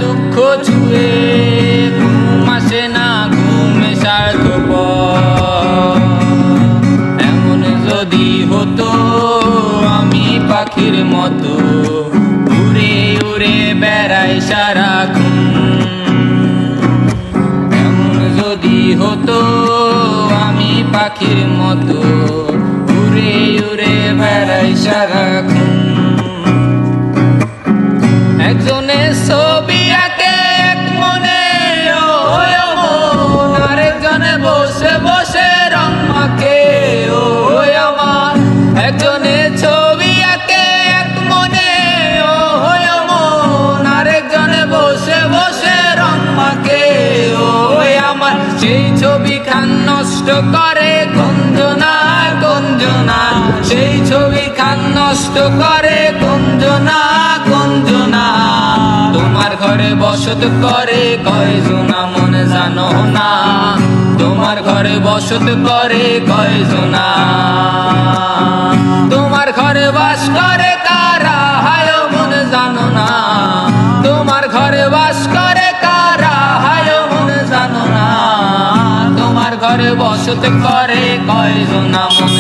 দুঃখ ছুঁয়ে ঘুম আসে না, ঘুমে স্বার্থপর। এমন যদি হতো আমি পাখির মতো উড়ে উড়ে বেড়াই সারাক্ষণ। এমন যদি হতো আমি পাখির মতো উড়ে উড়ে বেড়াই সারাক্ষণ। একজনের ছবি আঁকে এক মনে ও মন, আরেকজনে বসে বসে রং মাখে ও আমার। একজনের ছবি আঁকে এক মনে ও মন, আরেকজনে বসে বসে রং মাখে ও আমার। সেই ছবি খান নষ্ট করে গঞ্জনা গঞ্জনা, সেই ছবি খান নষ্ট করে গঞ্জনা গঞ্জনা। তোমার ঘরে বসত করে কয়জনা মনে জানো না, তোমার ঘরে বসত করে কয়জনা। তোমার ঘরে বাস করে কারা হায় মনে জানো না, তোমার ঘরে বাস করে কারা হায় মনে জানো না। তোমার ঘরে বসত করে কয়জনা মনে